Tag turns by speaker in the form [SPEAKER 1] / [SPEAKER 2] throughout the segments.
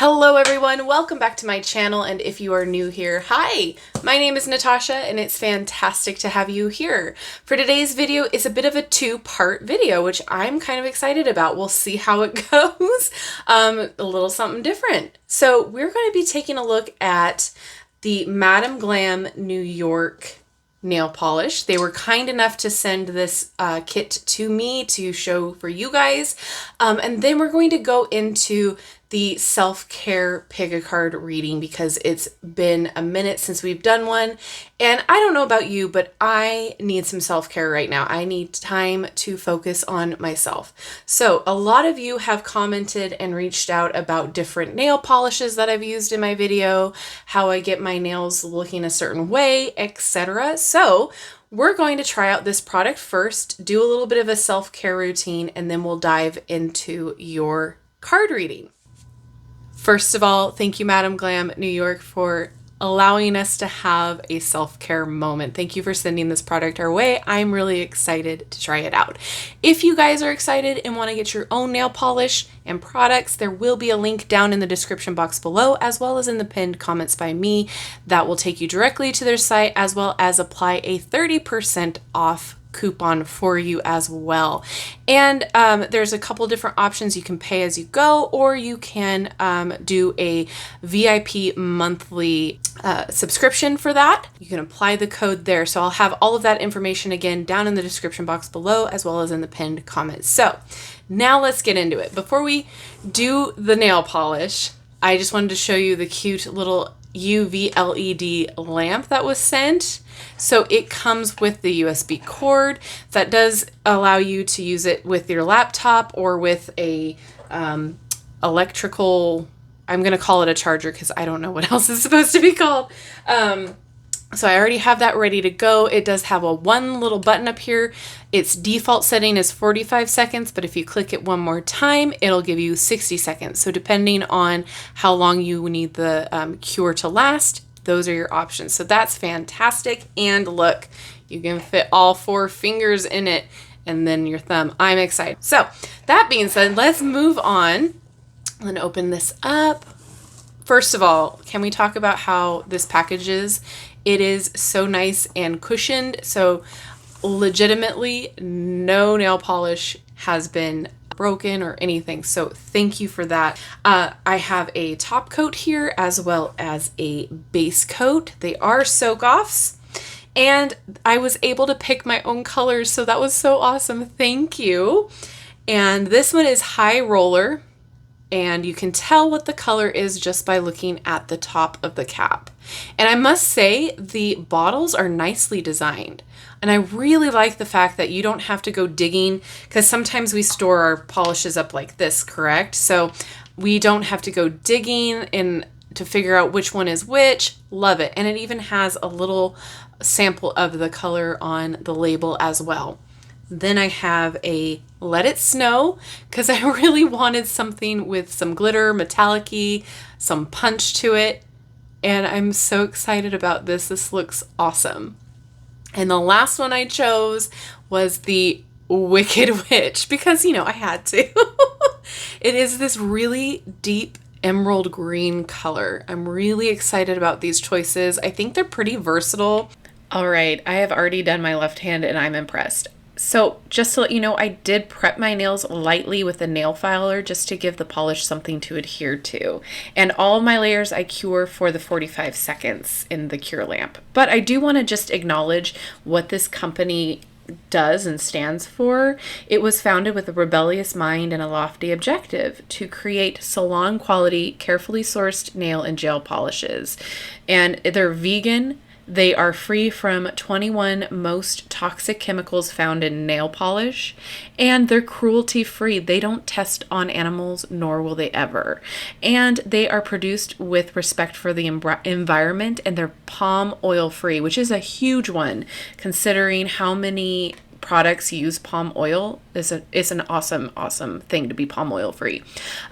[SPEAKER 1] Hello everyone, welcome back to my channel, and if you are new here, hi! My name is Natasha and it's fantastic to have you here. For today's video is a bit of a two-part video, which I'm kind of excited about. We'll see how it goes. A little something different. So we're going to be taking a look at the Madam Glam New York nail polish. They were kind enough to send this kit to me to show for you guys. And then we're going to go into the self-care pick-a-card reading because it's been a minute since we've done one. And I don't know about you, but I need some self-care right now. I need time to focus on myself. So a lot of you have commented and reached out about different nail polishes that I've used in my video, how I get my nails looking a certain way, etc. So we're going to try out this product first, do a little bit of a self-care routine, and then we'll dive into your card reading. First of all, thank you, Madam Glam New York, for allowing us to have a self-care moment. Thank you for sending this product our way. I'm really excited to try it out. If you guys are excited and want to get your own nail polish and products, there will be a link down in the description box below, as well as in the pinned comments by me, that will take you directly to their site, as well as apply a 30% off coupon for you as well. And there's a couple different options. You can pay as you go, or you can do a VIP monthly subscription for that. You can apply the code there. So I'll have all of that information again down in the description box below, as well as in the pinned comments. So now let's get into it. Before we do the nail polish, I just wanted to show you the cute little UV LED lamp that was sent. So it comes with the USB cord that does allow you to use it with your laptop or with a electrical, I'm going to call it a charger because I don't know what else it's supposed to be called. So I already have that ready to go. It does have one little button up here. Its default setting is 45 seconds, but if you click it one more time, it'll give you 60 seconds. So depending on how long you need the cure to last, those are your options. So that's fantastic. And look, you can fit all 4 fingers in it and then your thumb. I'm excited. So that being said, let's move on and open this up. First of all, can we talk about how this package is? It is so nice and cushioned. So legitimately no nail polish has been broken or anything. So thank you for that. I have a top coat here as well as a base coat. They are soak offs, and I was able to pick my own colors. So that was so awesome. Thank you. And this one is high roller, and you can tell what the color is just by looking at the top of the cap. And I must say the bottles are nicely designed. And I really like the fact that you don't have to go digging, because sometimes we store our polishes up like this, correct? So we don't have to go digging in to figure out which one is which. Love it. And it even has a little sample of the color on the label as well. Then I have a Let It Snow, because I really wanted something with some glitter, metallic-y, some punch to it. And I'm so excited about this. This looks awesome. And the last one I chose was the Wicked Witch, because, you know, I had to. It is this really deep emerald green color. I'm really excited about these choices. I think they're pretty versatile. All right, I have already done my left hand and I'm impressed. So just to let you know, I did prep my nails lightly with a nail filer just to give the polish something to adhere to. And all of my layers I cure for the 45 seconds in the cure lamp. But I do want to just acknowledge what this company does and stands for. It was founded with a rebellious mind and a lofty objective to create salon quality, carefully sourced nail and gel polishes. And they're vegan. They are free from 21 most toxic chemicals found in nail polish, and they're cruelty-free. They don't test on animals, nor will they ever. And they are produced with respect for the environment, and they're palm oil free, which is a huge one considering how many products use palm oil. It's an awesome thing to be palm oil free.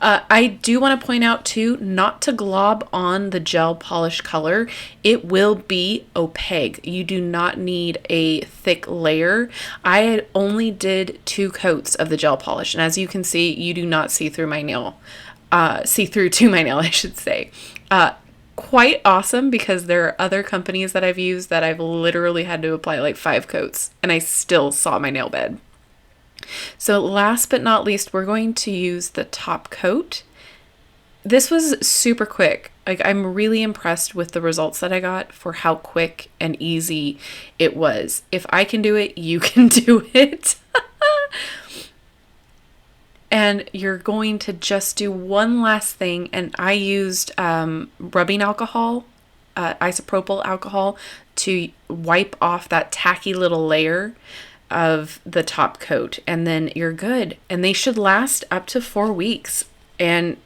[SPEAKER 1] I do want to point out too, not to glob on the gel polish color. It will be opaque. You do not need a thick layer. I only did 2 coats of the gel polish, and as you can see, you do not see through my nail see through to my nail, I should say. Quite awesome, because there are other companies that I've used that I've literally had to apply like 5 coats and I still saw my nail bed. So last but not least, we're going to use the top coat. This was super quick. Like, I'm really impressed with the results that I got for how quick and easy it was. If I can do it, you can do it. And you're going to just do one last thing. And I used rubbing alcohol, isopropyl alcohol, to wipe off that tacky little layer of the top coat. And then you're good. And they should last up to 4 weeks. And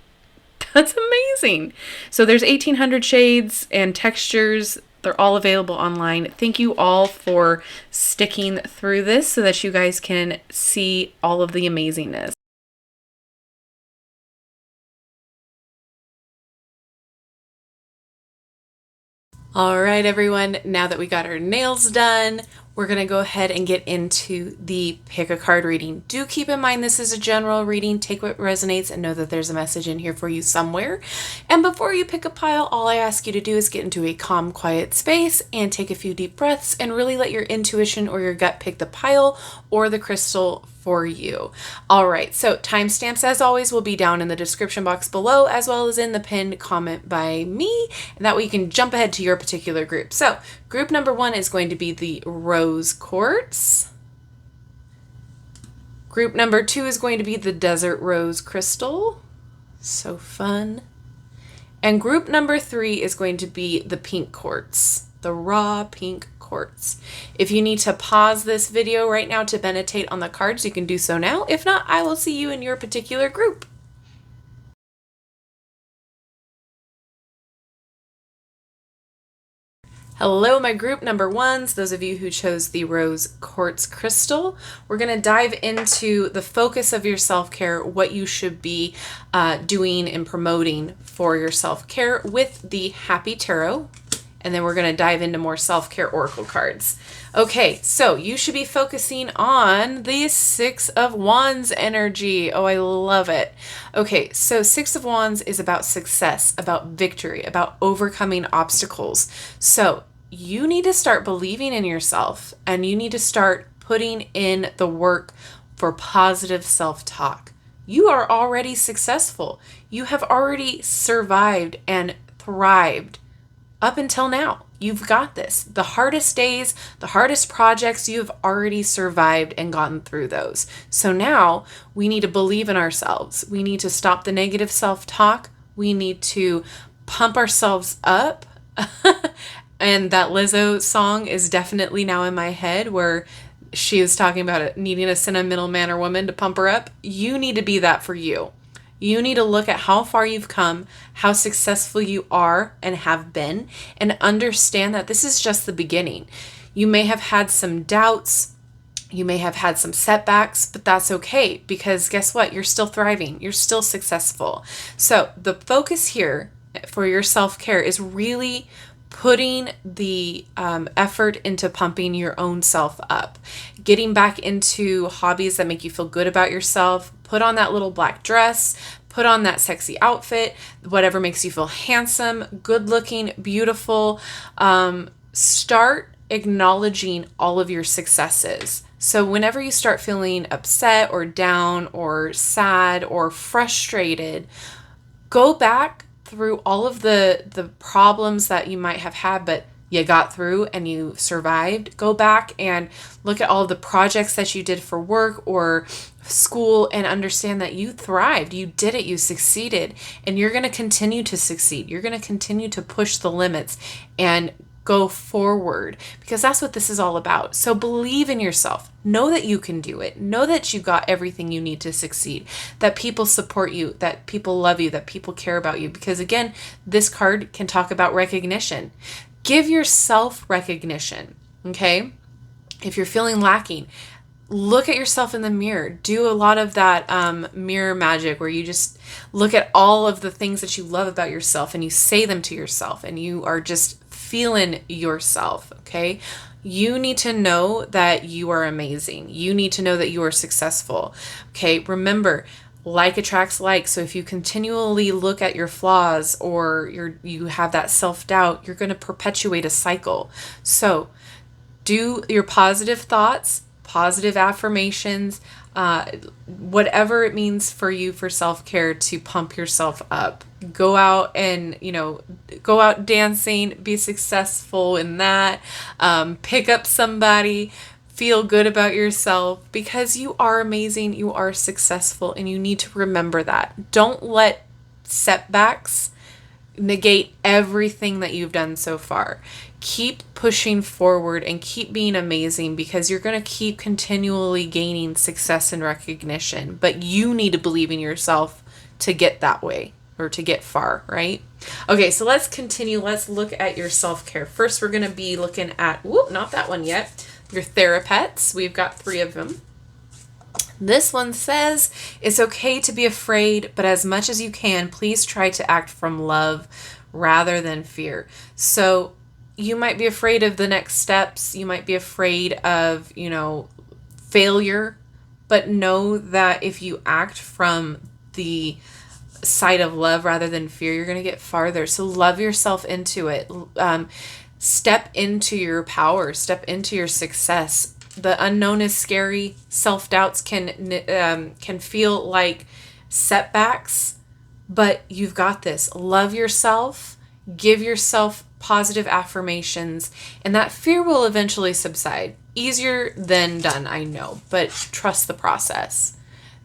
[SPEAKER 1] that's amazing. So there's 1,800 shades and textures. They're all available online. Thank you all for sticking through this so that you guys can see all of the amazingness. All right, everyone, now that we got our nails done, we're going to go ahead and get into the pick a card reading. Do keep in mind this is a general reading. Take what resonates and know that there's a message in here for you somewhere. And before you pick a pile, all I ask you to do is get into a calm, quiet space and take a few deep breaths and really let your intuition or your gut pick the pile or the crystal for you. All right, so timestamps, as always, will be down in the description box below, as well as in the pinned comment by me, and that way you can jump ahead to your particular group. So group number 1 is going to be the Rose Quartz. Group number 2 is going to be the Desert Rose Crystal. So fun. And group number 3 is going to be the Pink Quartz, the raw pink quartz. If you need to pause this video right now to meditate on the cards, you can do so now. If not, I will see you in your particular group. Hello, my group number 1s, those of you who chose the Rose Quartz Crystal. We're going to dive into the focus of your self-care, what you should be doing and promoting for your self-care with the Happy Tarot. And then we're going to dive into more self-care oracle cards. Okay, so you should be focusing on the 6 of Wands energy. Oh, I love it. Okay, so 6 of Wands is about success, about victory, about overcoming obstacles. So you need to start believing in yourself, and you need to start putting in the work for positive self-talk. You are already successful. You have already survived and thrived. Up until now, you've got this. The hardest days, the hardest projects, you have already survived and gotten through those. So now we need to believe in ourselves. We need to stop the negative self-talk. We need to pump ourselves up. And that Lizzo song is definitely now in my head, where she was talking about it, needing a sentimental man or woman to pump her up. You need to be that for you. You need to look at how far you've come, how successful you are and have been, and understand that this is just the beginning. You may have had some doubts, you may have had some setbacks, but that's okay, because guess what? You're still thriving. You're still successful. So the focus here for your self-care is really putting the effort into pumping your own self up, getting back into hobbies that make you feel good about yourself. Put on that little black dress, put on that sexy outfit, whatever makes you feel handsome, good looking, beautiful. Start acknowledging all of your successes. So whenever you start feeling upset or down or sad or frustrated, go back through all of the problems that you might have had, but you got through and you survived. Go back and look at all of the projects that you did for work or school and understand that you thrived. You did it. You succeeded. And you're going to continue to succeed. You're going to continue to push the limits and go forward, because that's what this is all about. So believe in yourself. Know that you can do it. Know that you got everything you need to succeed, that people support you, that people love you, that people care about you. Because again, this card can talk about recognition. Give yourself recognition, okay? If you're feeling lacking, look at yourself in the mirror. Do a lot of that mirror magic, where you just look at all of the things that you love about yourself and you say them to yourself, and you are just feeling yourself, okay? You need to know that you are amazing. You need to know that you are successful, okay? Remember, Like attracts like. So if you continually look at your flaws or you have that self-doubt, you're going to perpetuate a cycle. So do your positive thoughts, positive affirmations, whatever it means for you for self-care to pump yourself up. Go out and, go out dancing, be successful in that, pick up somebody, feel good about yourself, because you are amazing, you are successful, and you need to remember that. Don't let setbacks negate everything that you've done so far. Keep pushing forward and keep being amazing, because you're going to keep continually gaining success and recognition. But you need to believe in yourself to get that way, or to get far, right? Okay, so let's continue. Let's look at your self-care. First, we're going to be looking at, not that one yet, your Therapets. We've got 3 of them. This one says, it's okay to be afraid, but as much as you can, please try to act from love rather than fear. So you might be afraid of the next steps. You might be afraid of, failure, but know that if you act from the side of love rather than fear, you're going to get farther. So love yourself into it. Step into your power, step into your success. The unknown is scary. Self-doubts can feel like setbacks, but you've got this. Love yourself, give yourself positive affirmations, and that fear will eventually subside. Easier than done, I know, but trust the process.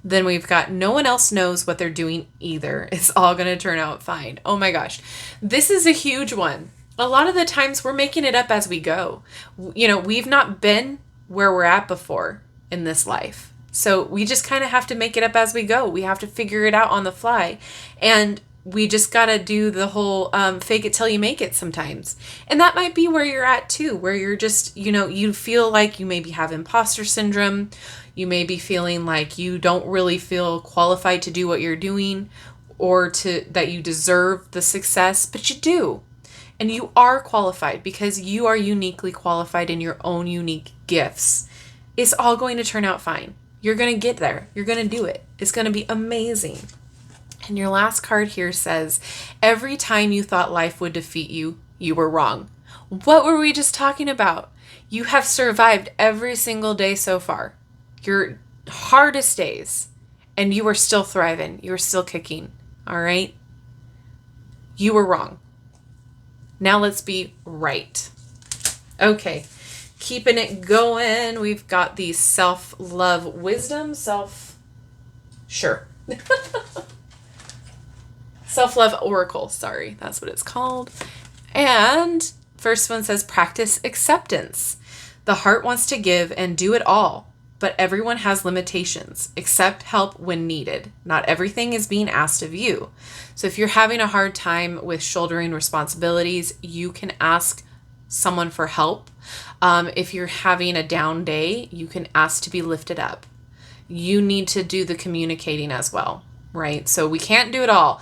[SPEAKER 1] Then we've got no one else knows what they're doing either. It's all going to turn out fine. Oh my gosh. This is a huge one. A lot of the times we're making it up as we go. We've not been where we're at before in this life. So we just kind of have to make it up as we go. We have to figure it out on the fly. And we just got to do the whole fake it till you make it sometimes. And that might be where you're at too, where you're just, you feel like you maybe have imposter syndrome. You may be feeling like you don't really feel qualified to do what you're doing, or that you deserve the success, but you do. And you are qualified, because you are uniquely qualified in your own unique gifts. It's all going to turn out fine. You're going to get there. You're going to do it. It's going to be amazing. And your last card here says, every time you thought life would defeat you, you were wrong. What were we just talking about? You have survived every single day so far. Your hardest days. And you are still thriving. You are still kicking. All right? You were wrong. Now let's be right. Okay, keeping it going. We've got the self-love wisdom, self-love oracle. Sorry, that's what it's called. And first one says, practice acceptance. The heart wants to give and do it all, but everyone has limitations. Accept help when needed. Not everything is being asked of you. So if you're having a hard time with shouldering responsibilities, you can ask someone for help. If you're having a down day, you can ask to be lifted up. You need to do the communicating as well, right? So we can't do it all.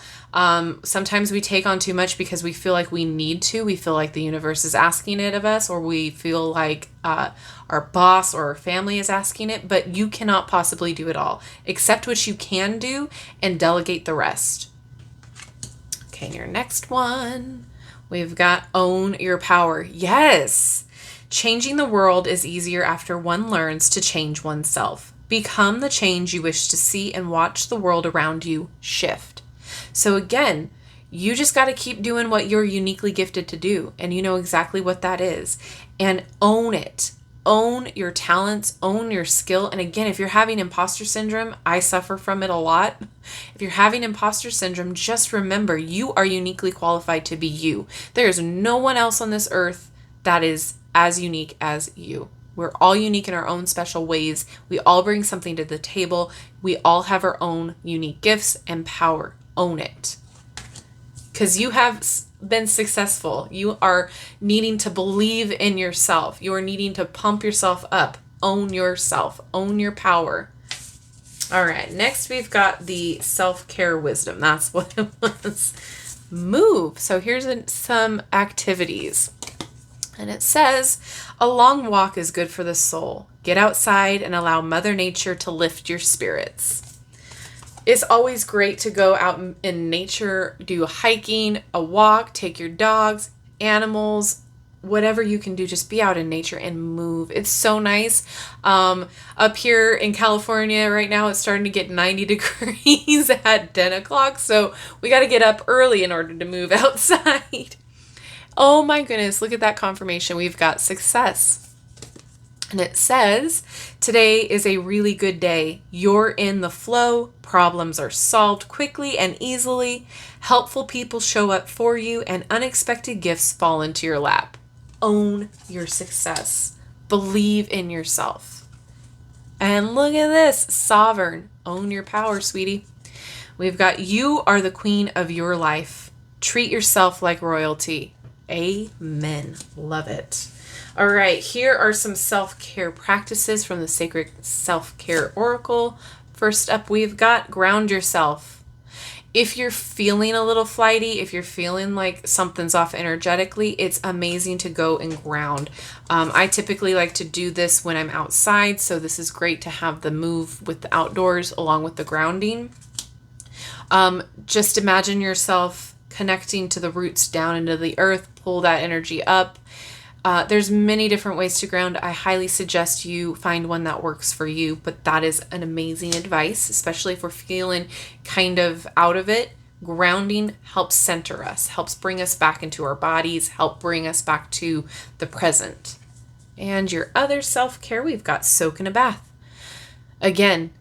[SPEAKER 1] Sometimes we take on too much because we feel like we need to. We feel like the universe is asking it of us, or we feel like our boss or our family is asking it, but you cannot possibly do it all. Accept what you can do and delegate the rest. Okay, your next one, we've got own your power. Yes! Changing the world is easier after one learns to change oneself. Become the change you wish to see and watch the world around you shift. So again, you just got to keep doing what you're uniquely gifted to do, and you know exactly what that is, and own it. Own your talents, own your skill. And again, if you're having imposter syndrome, I suffer from it a lot. If you're having imposter syndrome, just remember you are uniquely qualified to be you. There is no one else on this earth that is as unique as you. We're all unique in our own special ways. We all bring something to the table. We all have our own unique gifts and power. Own it. Because you have been successful. You are needing to believe in yourself. You are needing to pump yourself up. Own yourself. Own your power. All right. Next, we've got the self-care wisdom. That's what it was. Move. So here's some activities. And it says, a long walk is good for the soul. Get outside and allow Mother Nature to lift your spirits. It's always great to go out in nature, do hiking, a walk, take your dogs, animals, whatever you can do. Just be out in nature and move. It's so nice. Up here in California right now, it's starting to get 90 degrees at 10 o'clock. So we got to get up early in order to move outside. Oh my goodness, look at that confirmation. We've got success. And it says, today is a really good day. You're in the flow. Problems are solved quickly and easily. Helpful people show up for you and unexpected gifts fall into your lap. Own your success. Believe in yourself. And look at this, sovereign. Own your power, sweetie. We've got you are the queen of your life. Treat yourself like royalty. Amen. Love it. All right, here are some self-care practices from the Sacred Self-Care Oracle. First up, we've got ground yourself. If you're feeling a little flighty, if you're feeling like something's off energetically, it's amazing to go and ground. I typically like to do this when I'm outside, so this is great to have the move with the outdoors along with the grounding. Just imagine yourself connecting to the roots down into the earth, pull that energy up. There's many different ways to ground. I highly suggest you find one that works for you, but that is an amazing advice, especially if we're feeling kind of out of it. Grounding helps center us, helps bring us back into our bodies, help bring us back to the present. And your other self-care, we've got soak in a bath. Again,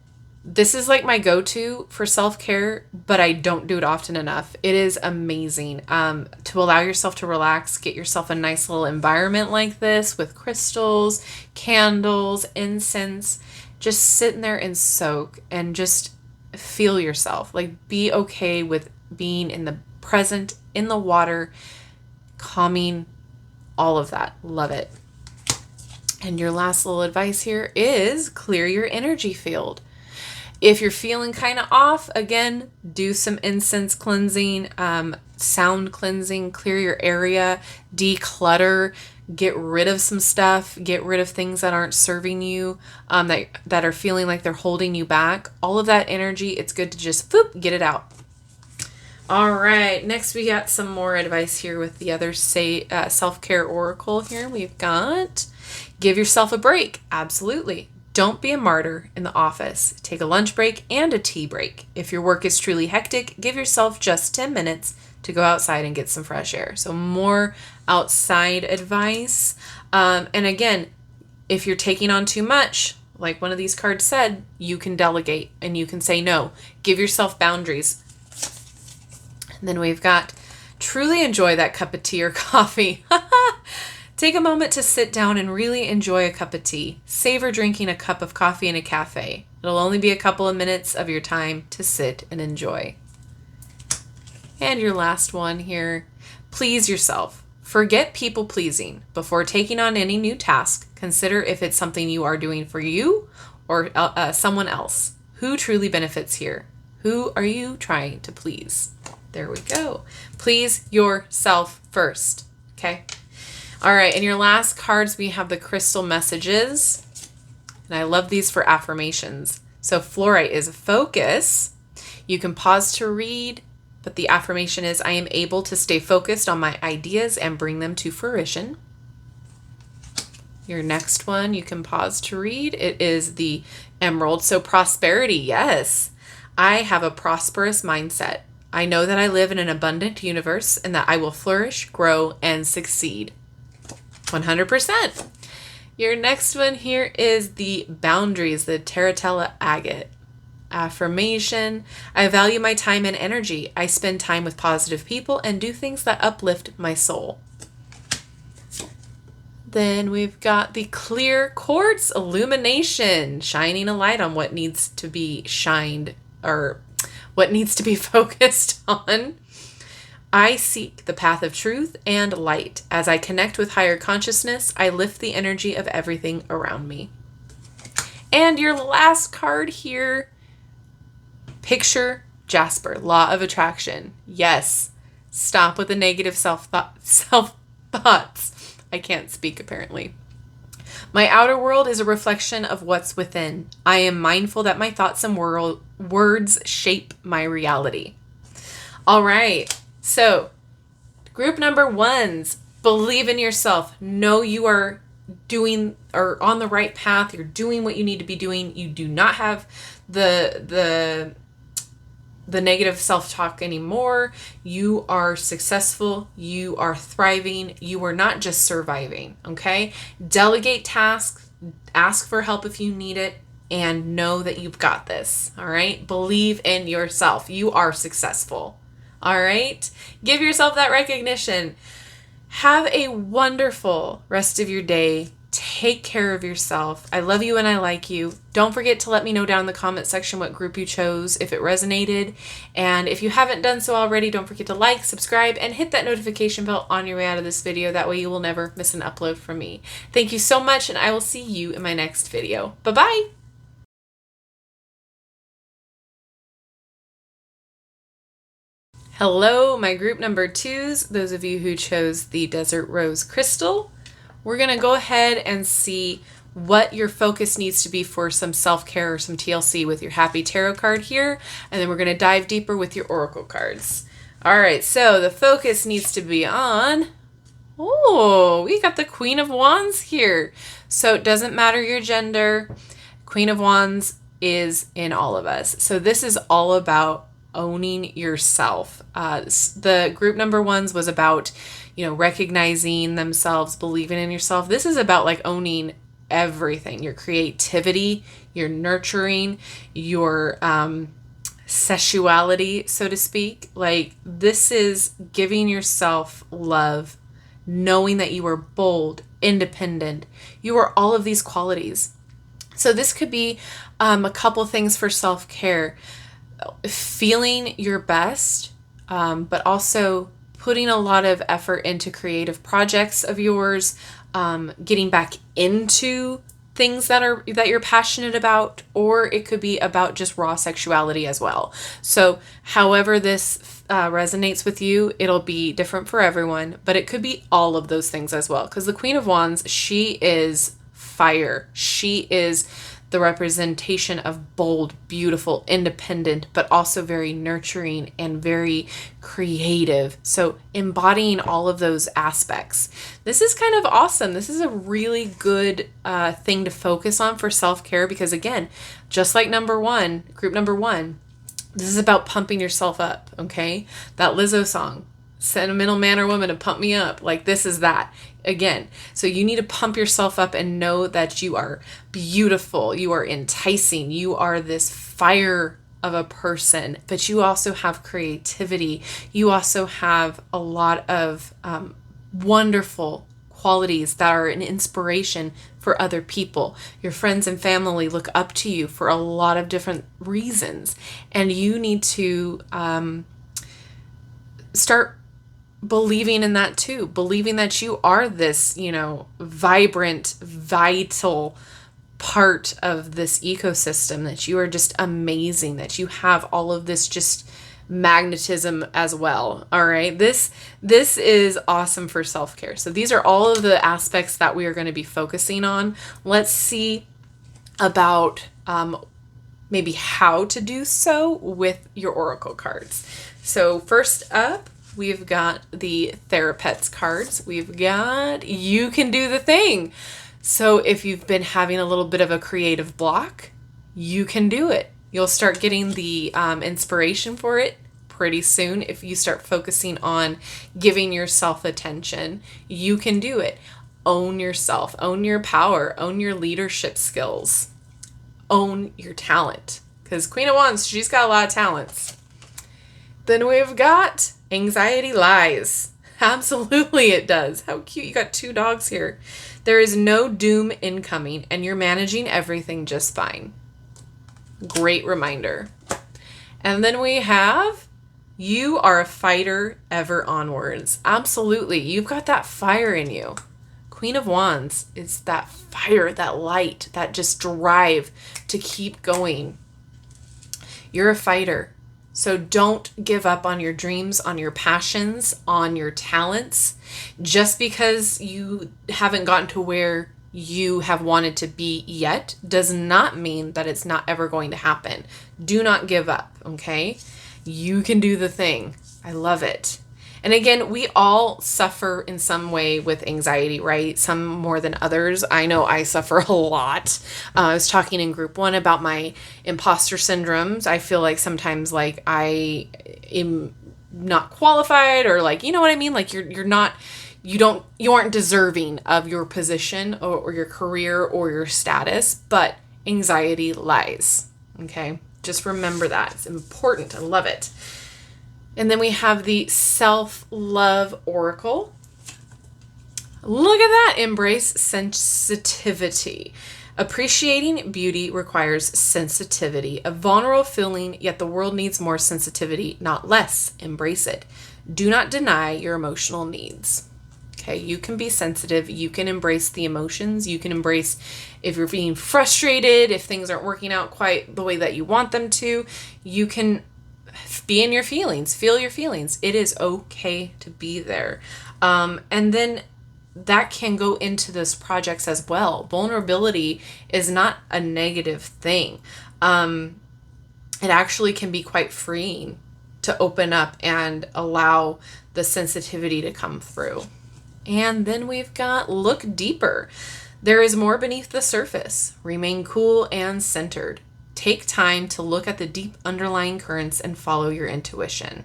[SPEAKER 1] this is like my go-to for self-care, but I don't do it often enough. It is amazing to allow yourself to relax, get yourself a nice little environment like this with crystals, candles, incense. Just sit in there and soak and just feel yourself. Like, be okay with being in the present, in the water, calming, all of that. Love it. And your last little advice here is clear your energy field. If you're feeling kind of off, again, do some incense cleansing, sound cleansing, clear your area, declutter, get rid of some stuff, get rid of things that aren't serving you, that are feeling like they're holding you back. All of that energy, it's good to just get it out. All right, next we got some more advice here with the other self-care oracle here. We've got give yourself a break. Absolutely. Don't be a martyr in the office. Take a lunch break and a tea break. If your work is truly hectic, give yourself just 10 minutes to go outside and get some fresh air. So more outside advice. And again, if you're taking on too much, like one of these cards said, you can delegate and you can say no. Give yourself boundaries. And then we've got truly enjoy that cup of tea or coffee. Take a moment to sit down and really enjoy a cup of tea. Savor drinking a cup of coffee in a cafe. It'll only be a couple of minutes of your time to sit and enjoy. And your last one here, please yourself. Forget people pleasing. Before taking on any new task, consider if it's something you are doing for you or someone else. Who truly benefits here? Who are you trying to please? There we go. Please yourself first. Okay. All right, in your last cards, we have the crystal messages. And I love these for affirmations. So fluorite is focus. You can pause to read, but the affirmation is, I am able to stay focused on my ideas and bring them to fruition. Your next one, you can pause to read. It is the emerald. So prosperity, yes. I have a prosperous mindset. I know that I live in an abundant universe and that I will flourish, grow, and succeed. 100%. Your next one here is the boundaries, the Taratella agate. Affirmation, I value my time and energy. I spend time with positive people and do things that uplift my soul. Then we've got the clear quartz illumination, shining a light on what needs to be shined or what needs to be focused on. I seek the path of truth and light. As I connect with higher consciousness, I lift the energy of everything around me. And your last card here, picture Jasper, law of attraction. Yes, stop with the negative self thoughts. I can't speak apparently. My outer world is a reflection of what's within. I am mindful that my thoughts and words shape my reality. All right. So, group number ones, believe in yourself. Know you are doing or on the right path. You're doing what you need to be doing. You do not have the negative self-talk anymore. You are successful. You are thriving. You are not just surviving, okay? Delegate tasks, ask for help if you need it, and know that you've got this, all right? Believe in yourself. You are successful, all right? Give yourself that recognition. Have a wonderful rest of your day. Take care of yourself. I love you and I like you. Don't forget to let me know down in the comment section what group you chose, if it resonated. And if you haven't done so already, don't forget to like, subscribe, and hit that notification bell on your way out of this video. That way you will never miss an upload from me. Thank you so much, and I will see you in my next video. Bye-bye. Hello, my group number twos, those of you who chose the Desert Rose Crystal. We're going to go ahead and see what your focus needs to be for some self-care or some TLC with your Happy Tarot card here. And then we're going to dive deeper with your Oracle cards. All right, so the focus needs to be on, we got the Queen of Wands here. So it doesn't matter your gender. Queen of Wands is in all of us. So this is all about owning yourself. The group number ones was about, recognizing themselves, believing in yourself. This is about like owning everything, your creativity, your nurturing, your sexuality, so to speak. Like, this is giving yourself love, knowing that you are bold, independent. You are all of these qualities. So this could be a couple things for self-care. Feeling your best, but also putting a lot of effort into creative projects of yours, getting back into things that you're passionate about, or it could be about just raw sexuality as well. So however this resonates with you, it'll be different for everyone, but it could be all of those things as well. Because the Queen of Wands, she is fire. She is the representation of bold, beautiful, independent, but also very nurturing and very creative. So embodying all of those aspects. This is kind of awesome. This is a really good thing to focus on for self-care because, again, just like group number one, this is about pumping yourself up, okay? That Lizzo song, Sentimental Man or Woman to Pump Me Up. Like, this is that. Again, so you need to pump yourself up and know that you are beautiful, you are enticing, you are this fire of a person, but you also have creativity. You also have a lot of wonderful qualities that are an inspiration for other people. Your friends and family look up to you for a lot of different reasons, and you need to start believing in that too, believing that you are this, vibrant, vital part of this ecosystem, that you are just amazing, that you have all of this just magnetism as well. All right. This is awesome for self-care. So these are all of the aspects that we are going to be focusing on. Let's see about maybe how to do so with your Oracle cards. So first up, we've got the Therapets cards. We've got You Can Do the Thing. So if you've been having a little bit of a creative block, you can do it. You'll start getting the inspiration for it pretty soon if you start focusing on giving yourself attention. You can do it. Own yourself. Own your power. Own your leadership skills. Own your talent. Because Queen of Wands, she's got a lot of talents. Then we've got Anxiety Lies. Absolutely it does. How cute. You got two dogs here. There is no doom incoming, and you're managing everything just fine. Great reminder. And then we have You Are a Fighter Ever Onwards. Absolutely. You've got that fire in you. Queen of Wands is that fire, that light, that just drive to keep going. You're a fighter. So don't give up on your dreams, on your passions, on your talents, just because you haven't gotten to where you have wanted to be yet does not mean that it's not ever going to happen. Do not give up, okay? You can do the thing. I love it. And again, we all suffer in some way with anxiety, right? Some more than others. I know I suffer a lot. I was talking in group 1 about my imposter syndromes. I feel like sometimes like I am not qualified, or like, you know what I mean? Like you aren't deserving of your position or your career or your status, but anxiety lies. Okay. Just remember that. It's important. I love it. And then we have the self-love oracle. Look at that. Embrace sensitivity. Appreciating beauty requires sensitivity, a vulnerable feeling, yet the world needs more sensitivity, not less. Embrace it. Do not deny your emotional needs. Okay, you can be sensitive. You can embrace the emotions. You can embrace if you're being frustrated, if things aren't working out quite the way that you want them to. You can be in your feelings, feel your feelings. It is okay to be there. And then that can go into those projects as well. Vulnerability is not a negative thing. It actually can be quite freeing to open up and allow the sensitivity to come through. And then we've got look deeper. There is more beneath the surface. Remain cool and centered. Take time to look at the deep underlying currents and follow your intuition.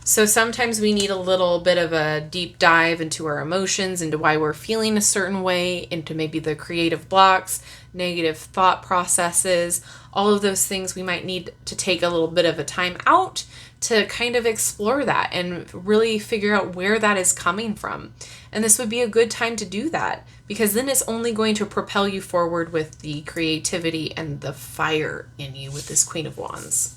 [SPEAKER 1] So sometimes we need a little bit of a deep dive into our emotions, into why we're feeling a certain way, into maybe the creative blocks, negative thought processes, all of those things. We might need to take a little bit of a time out to kind of explore that and really figure out where that is coming from. And this would be a good time to do that, because then it's only going to propel you forward with the creativity and the fire in you with this Queen of Wands.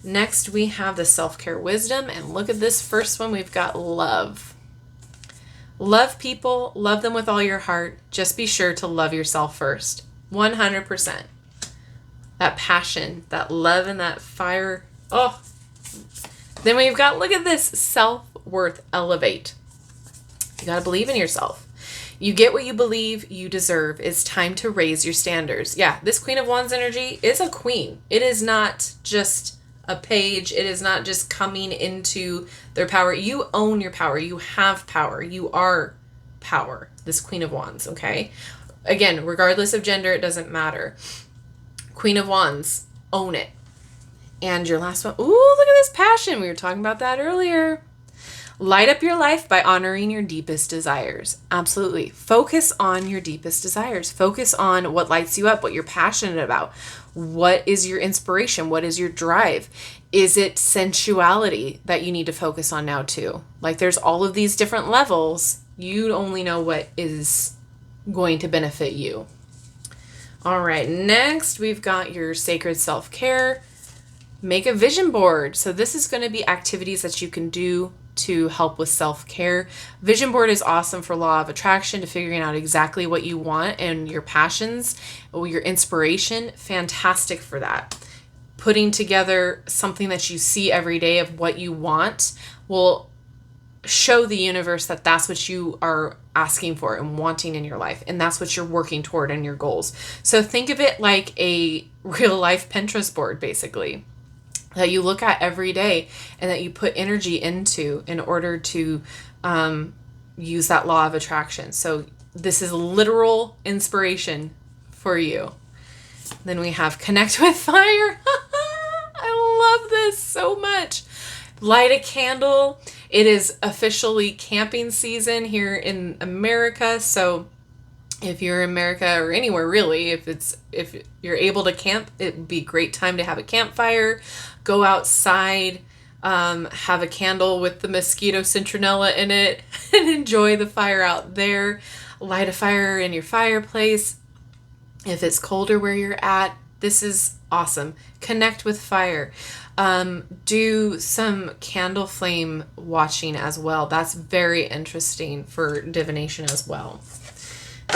[SPEAKER 1] Next, we have the self-care wisdom, and look at this first one. We've got love. Love people, love them with all your heart. Just be sure to love yourself first. 100%. That passion, that love, and that fire. Oh, then we've got, look at this, self-worth, elevate. You got to believe in yourself. You get what you believe you deserve. It's time to raise your standards. Yeah, this Queen of Wands energy is a queen. It is not just a page. It is not just coming into their power. You own your power. You have power. You are power. This Queen of Wands, okay? Again, regardless of gender, it doesn't matter. Queen of Wands, own it. And your last one, ooh, look at this passion. We were talking about that earlier. Light up your life by honoring your deepest desires. Absolutely. Focus on your deepest desires. Focus on what lights you up, what you're passionate about. What is your inspiration? What is your drive? Is it sensuality that you need to focus on now too? Like there's all of these different levels. You only know what is going to benefit you. All right, next we've got your sacred self-care. Make a vision board. So this is going to be activities that you can do to help with self-care. Vision board is awesome for law of attraction, to figuring out exactly what you want and your passions or your inspiration. Fantastic for that. Putting together something that you see every day of what you want will show the universe that that's what you are asking for and wanting in your life, and that's what you're working toward in your goals. So think of it like a real life Pinterest board, basically, that you look at every day and that you put energy into in order to use that law of attraction. So this is literal inspiration for you. Then we have connect with fire. I love this so much. Light a candle. It is officially camping season here in America. So if you're in America or anywhere really, if you're able to camp, it would be a great time to have a campfire, go outside, have a candle with the mosquito citronella in it and enjoy the fire out there. Light a fire in your fireplace. If it's colder where you're at, this is awesome. Connect with fire. Do some candle flame watching as well. That's very interesting for divination as well.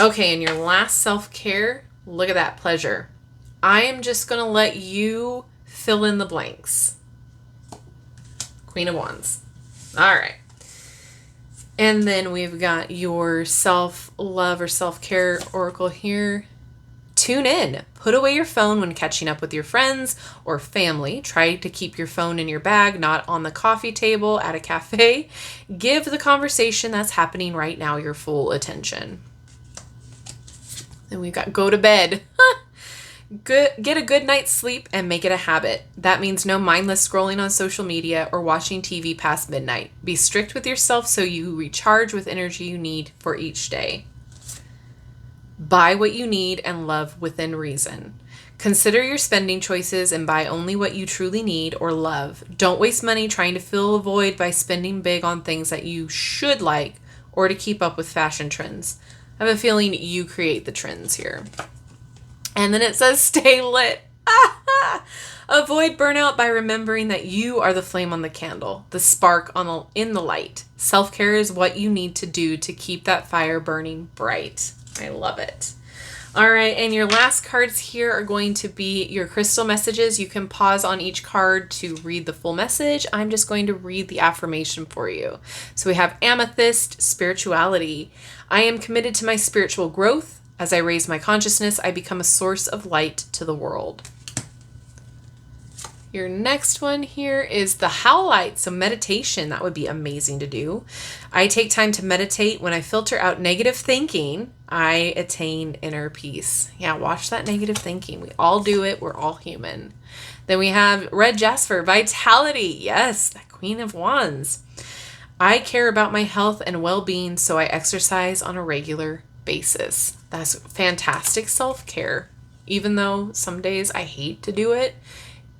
[SPEAKER 1] Okay, and your last self-care, look at that, pleasure. I am just going to let you fill in the blanks. Queen of Wands. All right. And then we've got your self-love or self-care oracle here. Tune in. Put away your phone when catching up with your friends or family. Try to keep your phone in your bag, not on the coffee table at a cafe. Give the conversation that's happening right now your full attention. Then we've got go to bed. Get a good night's sleep and make it a habit. That means no mindless scrolling on social media or watching TV past midnight. Be strict with yourself so you recharge with energy you need for each day. Buy what you need and love within reason. Consider your spending choices and buy only what you truly need or love. Don't waste money trying to fill a void by spending big on things that you should like or to keep up with fashion trends. I have a feeling you create the trends here. And then it says stay lit. Avoid burnout by remembering that you are the flame on the candle, the spark in the light. Self-care is what you need to do to keep that fire burning bright. I love it. All right, and your last cards here are going to be your crystal messages. You can pause on each card to read the full message. I'm just going to read the affirmation for you. So we have amethyst, spirituality. I am committed to my spiritual growth. As I raise my consciousness, I become a source of light to the world. Your next one here is the howlite. So meditation, that would be amazing to do. I take time to meditate. When I filter out negative thinking, I attain inner peace. Yeah, watch that negative thinking. We all do it. We're all human. Then we have red jasper, vitality. Yes, that Queen of Wands. I care about my health and well-being, so I exercise on a regular basis. That's fantastic self-care. Even though some days I hate to do it,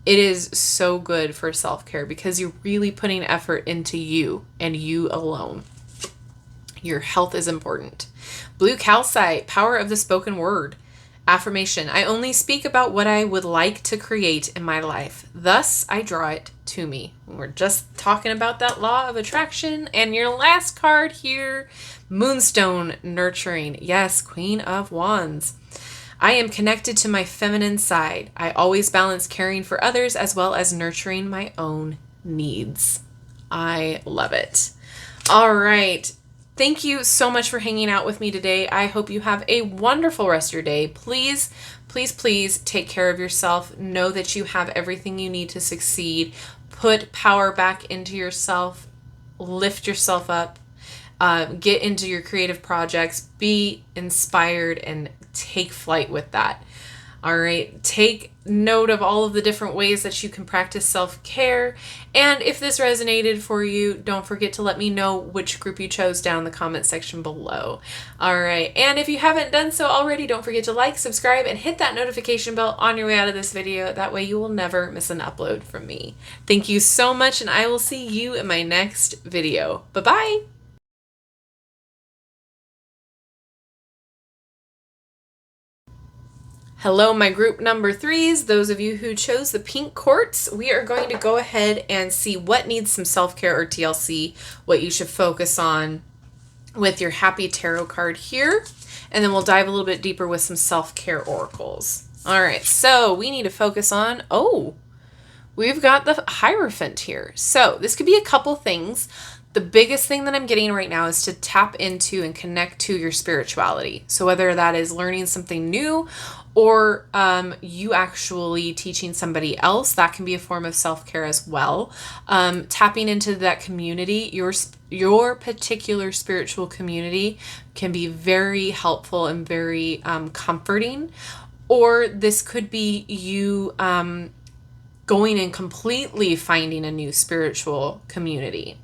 [SPEAKER 1] it is so good for self-care because you're really putting effort into you and you alone. Your health is important. Blue calcite, power of the spoken word. Affirmation, I only speak about what I would like to create in my life. Thus, I draw it to me. We're just talking about that law of attraction. And your last card here, moonstone, nurturing. Yes, Queen of Wands. I am connected to my feminine side. I always balance caring for others as well as nurturing my own needs. I love it. All right. Thank you so much for hanging out with me today. I hope you have a wonderful rest of your day. Please, please, please take care of yourself. Know that you have everything you need to succeed. Put power back into yourself. Lift yourself up. Get into your creative projects. Be inspired and take flight with that. All right. Take note of all of the different ways that you can practice self-care. And if this resonated for you, don't forget to let me know which group you chose down in the comment section below. All right. And if you haven't done so already, don't forget to like, subscribe, and hit that notification bell on your way out of this video. That way you will never miss an upload from me. Thank you so much, and I will see you in my next video. Bye-bye. Hello, my group number 3s, those of you who chose the pink quartz. We are going to go ahead and see what needs some self-care or TLC, what you should focus on with your happy tarot card here. And then we'll dive a little bit deeper with some self-care oracles. All right, so we need to focus on, we've got the Hierophant here. So this could be a couple things. The biggest thing that I'm getting right now is to tap into and connect to your spirituality. So whether that is learning something new or you actually teaching somebody else, that can be a form of self-care as well. Tapping into that community, your particular spiritual community can be very helpful and very comforting. Or this could be you going and completely finding a new spiritual community.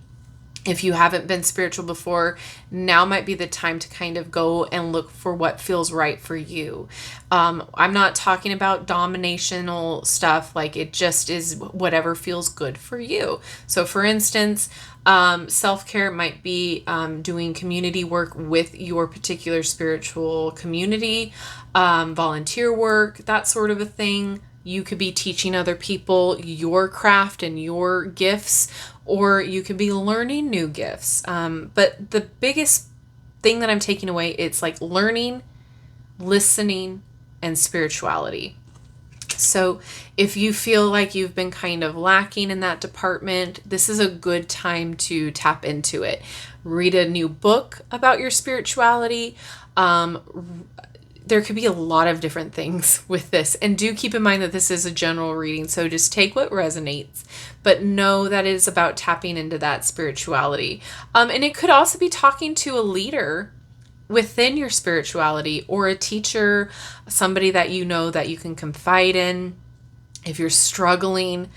[SPEAKER 1] If you haven't been spiritual before, now might be the time to kind of go and look for what feels right for you. I'm not talking about dominational stuff, like it just is whatever feels good for you. So for instance, self-care might be doing community work with your particular spiritual community, volunteer work, that sort of a thing. You could be teaching other people your craft and your gifts, or you could be learning new gifts. But the biggest thing that I'm taking away, it's like learning, listening, and spirituality. So if you feel like you've been kind of lacking in that department, this is a good time to tap into it. Read a new book about your spirituality. There could be a lot of different things with this. And do keep in mind that this is a general reading, so just take what resonates. But know that it is about tapping into that spirituality. And it could also be talking to a leader within your spirituality, or a teacher, somebody that you know that you can confide in. If you're struggling,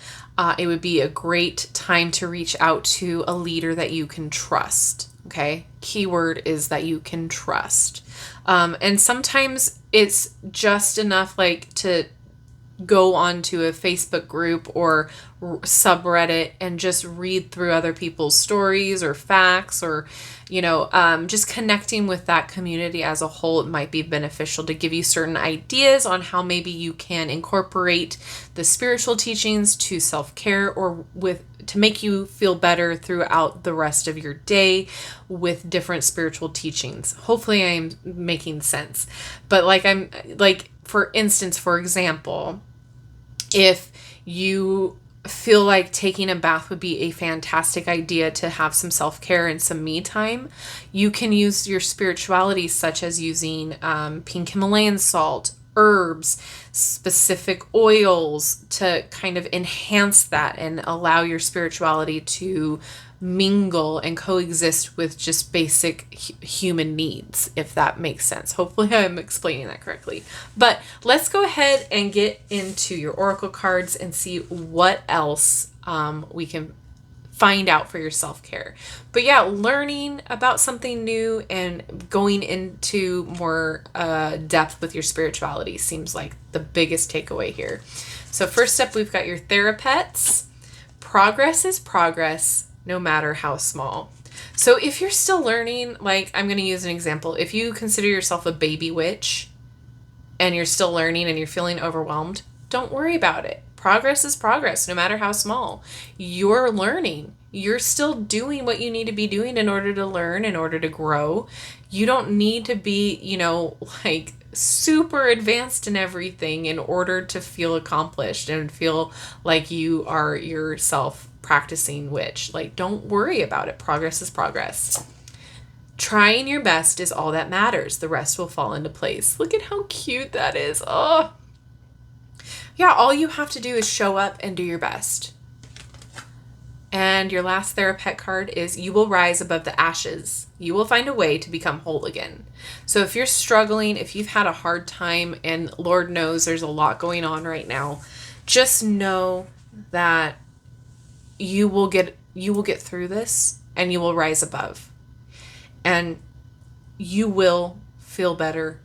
[SPEAKER 1] it would be a great time to reach out to a leader that you can trust. Okay. Keyword is that you can trust. And sometimes it's just enough like to go onto a Facebook group or subreddit and just read through other people's stories or facts, or, just connecting with that community as a whole. It might be beneficial to give you certain ideas on how maybe you can incorporate the spiritual teachings to self-care, or to make you feel better throughout the rest of your day with different spiritual teachings. Hopefully I'm making sense. But for instance, for example, if you feel like taking a bath would be a fantastic idea to have some self-care and some me time, you can use your spirituality, such as using pink Himalayan salt, herbs, specific oils, to kind of enhance that and allow your spirituality to mingle and coexist with just basic human needs, if that makes sense. Hopefully I'm explaining that correctly. But let's go ahead and get into your oracle cards and see what else we can find out for your self-care. But yeah, learning about something new and going into more depth with your spirituality seems like the biggest takeaway here. So first up, we've got your Therapets. Progress is progress, no matter how small. So if you're still learning, like I'm going to use an example. If you consider yourself a baby witch and you're still learning and you're feeling overwhelmed, don't worry about it. Progress is progress, no matter how small. You're learning. You're still doing what you need to be doing in order to learn, in order to grow. You don't need to be, like super advanced in everything in order to feel accomplished and feel like you are yourself practicing witch. Like, don't worry about it. Progress is progress. Trying your best is all that matters. The rest will fall into place. Look at how cute that is. Oh, yeah. All you have to do is show up and do your best. And your last Therapet card is you will rise above the ashes. You will find a way to become whole again. So if you're struggling, if you've had a hard time, and Lord knows there's a lot going on right now, just know that you will get through this, and you will rise above, and you will feel better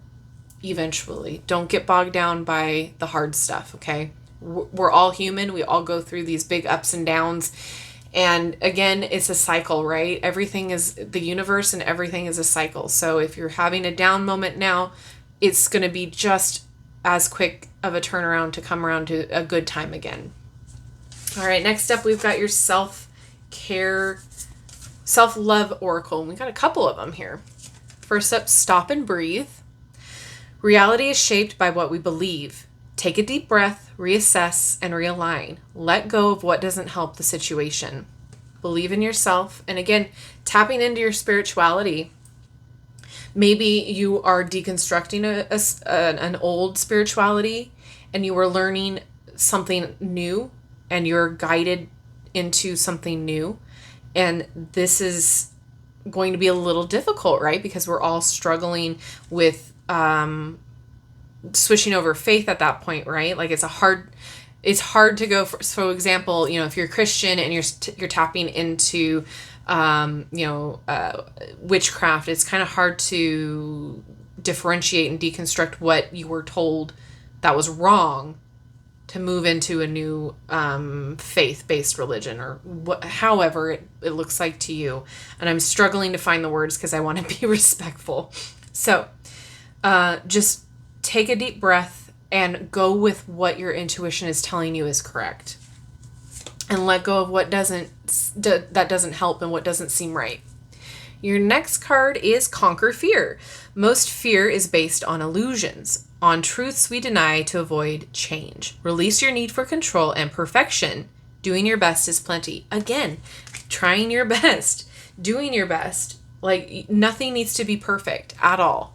[SPEAKER 1] eventually. Don't get bogged down by the hard stuff. Okay. We're all human. We all go through these big ups and downs. And again, it's a cycle, right? Everything is the universe, and everything is a cycle. So if you're having a down moment now, it's going to be just as quick of a turnaround to come around to a good time again. All right, next up, we've got your self-care, self-love oracle. And we got a couple of them here. First up, stop and breathe. Reality is shaped by what we believe. Take a deep breath, reassess, and realign. Let go of what doesn't help the situation. Believe in yourself. And again, tapping into your spirituality. Maybe you are deconstructing an old spirituality, and you are learning something new, and you're guided into something new. And this is going to be a little difficult, right? Because we're all struggling with switching over faith at that point, right? Like it's hard to go for example, if you're Christian and you're tapping into witchcraft, it's kind of hard to differentiate and deconstruct what you were told that was wrong to move into a new faith-based religion, or however it looks like to you. And I'm struggling to find the words because I want to be respectful. So just take a deep breath and go with what your intuition is telling you is correct. And let go of what that doesn't help and what doesn't seem right. Your next card is Conquer Fear. Most fear is based on illusions, on truths we deny to avoid change. Release your need for control and perfection. Doing your best is plenty. Again, trying your best, doing your best. Like, nothing needs to be perfect at all.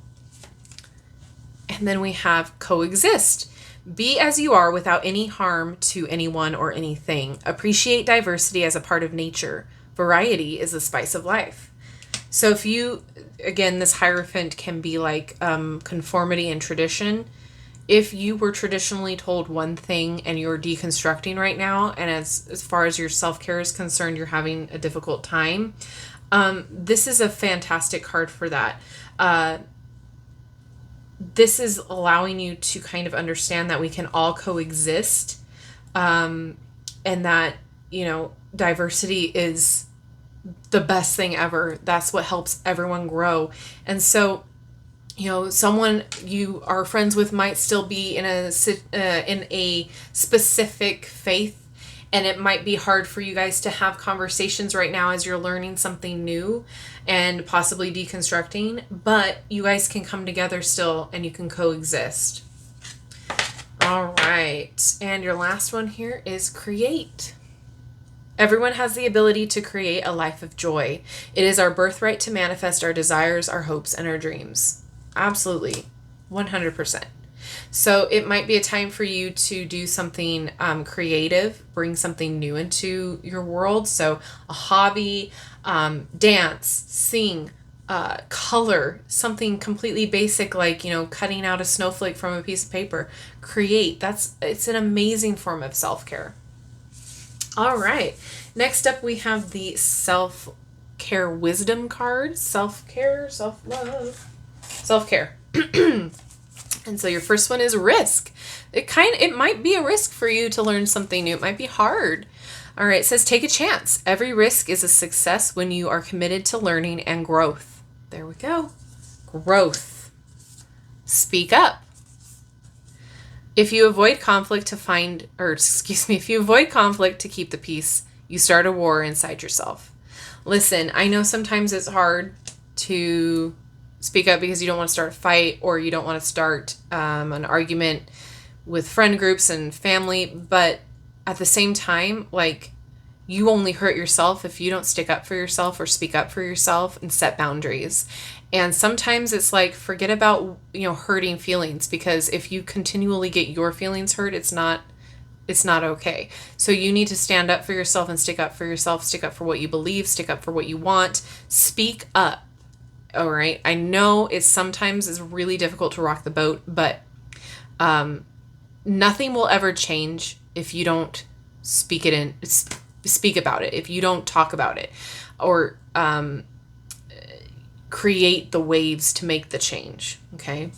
[SPEAKER 1] And then we have Coexist. Be as you are without any harm to anyone or anything. Appreciate diversity as a part of nature. Variety is the spice of life. So if you, again, this Hierophant can be like conformity and tradition. If you were traditionally told one thing and you're deconstructing right now, and as far as your self-care is concerned, you're having a difficult time, this is a fantastic card for that. This is allowing you to kind of understand that we can all coexist, and that, you know, diversity is the best thing ever. That's what helps everyone grow. And so, you know, someone you are friends with might still be in a specific faith, and it might be hard for you guys to have conversations right now as you're learning something new and possibly deconstructing, but you guys can come together still and you can coexist. All right. And your last one here is Create. Everyone has the ability to create a life of joy. It is our birthright to manifest our desires, our hopes, and our dreams. Absolutely. 100%. So it might be a time for you to do something creative, bring something new into your world. So a hobby, dance, sing, color, something completely basic like, you know, cutting out a snowflake from a piece of paper. Create. It's an amazing form of self-care. All right. Next up, we have the self-care wisdom card. Self-care, self-love, self-care. And so your first one is risk. It might be a risk for you to learn something new. It might be hard. All right. It says take a chance. Every risk is a success when you are committed to learning and growth. There we go. Growth. Speak up. If you avoid conflict to keep the peace, you start a war inside yourself. Listen, I know sometimes it's hard to speak up because you don't want to start a fight, or you don't want to start an argument with friend groups and family. But at the same time, like, you only hurt yourself if you don't stick up for yourself or speak up for yourself and set boundaries. And sometimes it's like, forget about, you know, hurting feelings, because if you continually get your feelings hurt, it's not okay. So you need to stand up for yourself and stick up for yourself, stick up for what you believe, stick up for what you want, speak up. All right. I know it's sometimes is really difficult to rock the boat, but nothing will ever change if you don't speak about it, if you don't talk about it, or create the waves to make the change. Okay.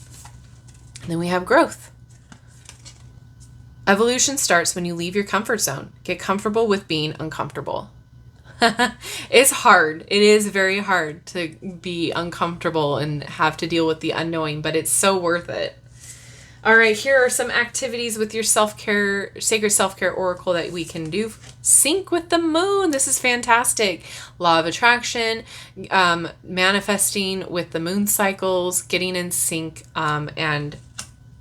[SPEAKER 1] And then we have growth. Evolution starts when you leave your comfort zone. Get comfortable with being uncomfortable. It's hard. It is very hard to be uncomfortable and have to deal with the unknowing, but it's so worth it. All right, here are some activities with your self-care, sacred self-care oracle that we can do. Sync with the moon. This is fantastic. Law of attraction, manifesting with the moon cycles, getting in sync, and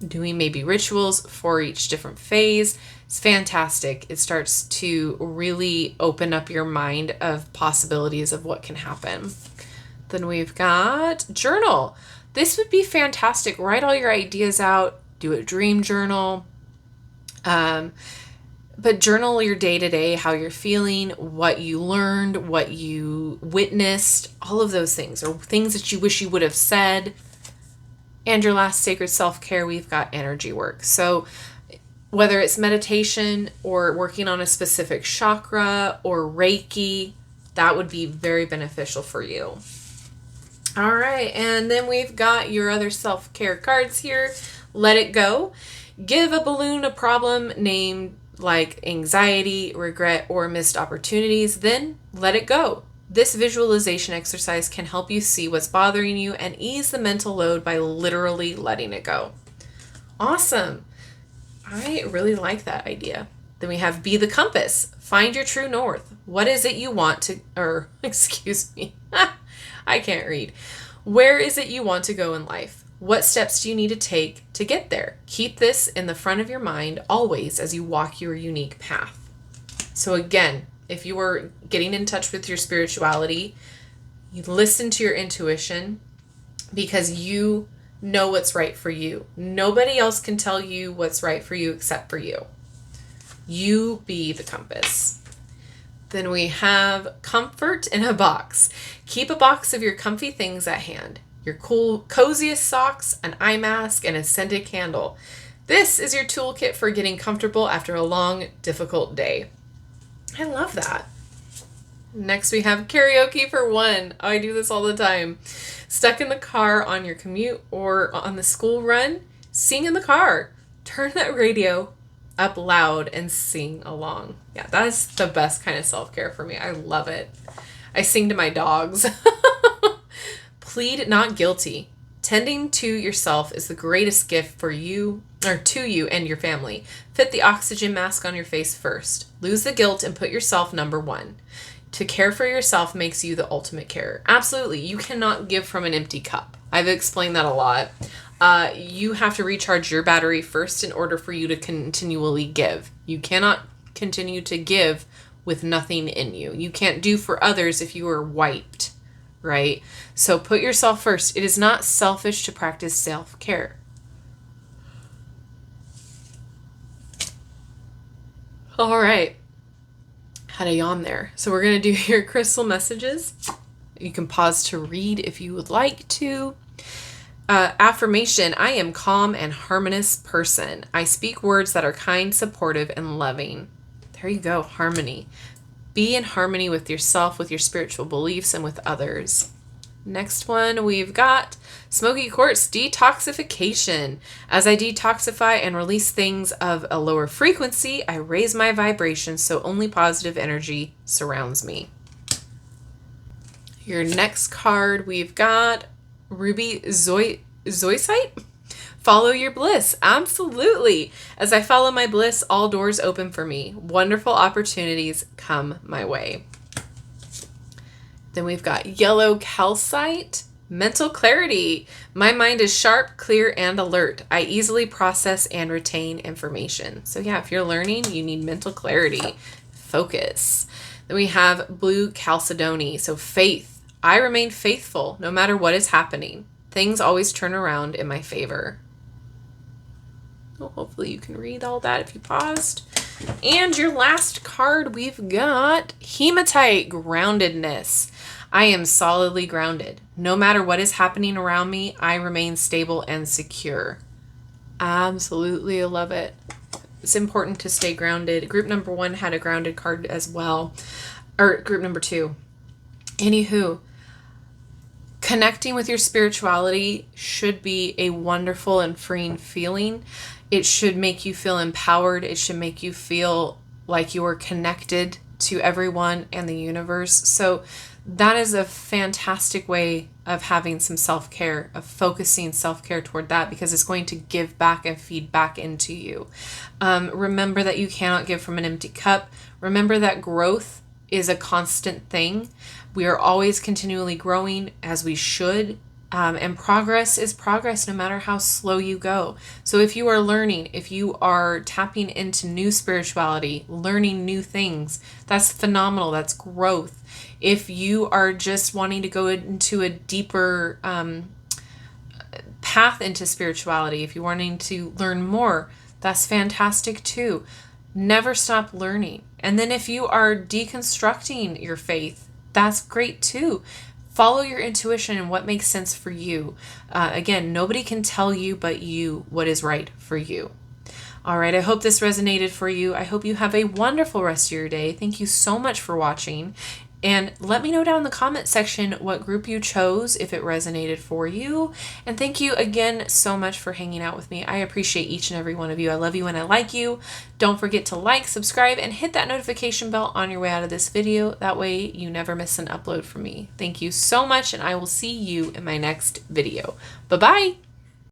[SPEAKER 1] doing maybe rituals for each different phase. It's fantastic. It starts to really open up your mind of possibilities of what can happen. Then we've got journal. This would be fantastic. Write all your ideas out. Do a dream journal. But journal your day-to-day, how you're feeling, what you learned, what you witnessed, all of those things, or things that you wish you would have said. And your last sacred self-care, we've got energy work. So whether it's meditation or working on a specific chakra or Reiki, that would be very beneficial for you. All right, and then we've got your other self-care cards here. Let it go. Give a balloon a problem named like anxiety, regret, or missed opportunities, then let it go. This visualization exercise can help you see what's bothering you and ease the mental load by literally letting it go. Awesome. I really like that idea. Then we have be the compass. Find your true north. What is it you want to, or excuse me. I can't read. Where is it you want to go in life? What steps do you need to take to get there? Keep this in the front of your mind always as you walk your unique path. So again, if you are getting in touch with your spirituality, you listen to your intuition because you know what's right for you. Nobody else can tell you what's right for you except for you. You be the compass. Then we have comfort in a box. Keep a box of your comfy things at hand. Your cool, coziest socks, an eye mask, and a scented candle. This is your toolkit for getting comfortable after a long, difficult day. I love that. Next we have karaoke for one. I do this all the time. Stuck in the car on your commute or on the school run, sing in the car. Turn that radio up loud and sing along. Yeah, that's the best kind of self-care for me. I love it. I sing to my dogs. Plead not guilty. Tending to yourself is the greatest gift for you, or to you and your family. Fit the oxygen mask on your face first. Lose the guilt and put yourself number one. To care for yourself makes you the ultimate carer. Absolutely. You cannot give from an empty cup. I've explained that a lot. You have to recharge your battery first in order for you to continually give. You cannot continue to give with nothing in you. You can't do for others if you are wiped, right? So put yourself first. It is not selfish to practice self-care. All right. Had a yawn there. So we're going to do your crystal messages. You can pause to read if you would like to. Affirmation, I am calm and harmonious person. I speak words that are kind, supportive, and loving. There you go, harmony. Be in harmony with yourself, with your spiritual beliefs, and with others. Next one, we've got Smoky Quartz, detoxification. As I detoxify and release things of a lower frequency, I raise my vibration so only positive energy surrounds me. Your next card, we've got Ruby Zoisite. Follow your bliss. Absolutely. As I follow my bliss, all doors open for me. Wonderful opportunities come my way. Then we've got yellow calcite. Mental clarity. My mind is sharp, clear, and alert. I easily process and retain information. So yeah, if you're learning, you need mental clarity. Focus. Then we have blue chalcedony. So faith. I remain faithful no matter what is happening. Things always turn around in my favor. Well, hopefully you can read all that if you paused. And your last card, we've got hematite, groundedness. I am solidly grounded. No matter what is happening around me, I remain stable and secure. Absolutely, I love it. It's important to stay grounded. Group number 1 had a grounded card as well. Or group number 2. Anywho, connecting with your spirituality should be a wonderful and freeing feeling. It should make you feel empowered. It should make you feel like you are connected to everyone and the universe. So that is a fantastic way of having some self-care, of focusing self-care toward that, because it's going to give back and feed back into you. Remember that you cannot give from an empty cup. Remember that growth is a constant thing. We are always continually growing, as we should. And progress is progress no matter how slow you go. So if you are learning, if you are tapping into new spirituality, learning new things, that's phenomenal. That's growth. If you are just wanting to go into a deeper path into spirituality, if you're wanting to learn more, that's fantastic too. Never stop learning. And then if you are deconstructing your faith, that's great too. Follow your intuition and what makes sense for you. Again, nobody can tell you but you what is right for you. All right, I hope this resonated for you. I hope you have a wonderful rest of your day. Thank you so much for watching. And let me know down in the comment section what group you chose, if it resonated for you. And thank you again so much for hanging out with me. I appreciate each and every one of you. I love you and I like you. Don't forget to like, subscribe, and hit that notification bell on your way out of this video. That way you never miss an upload from me. Thank you so much, and I will see you in my next video. Bye-bye.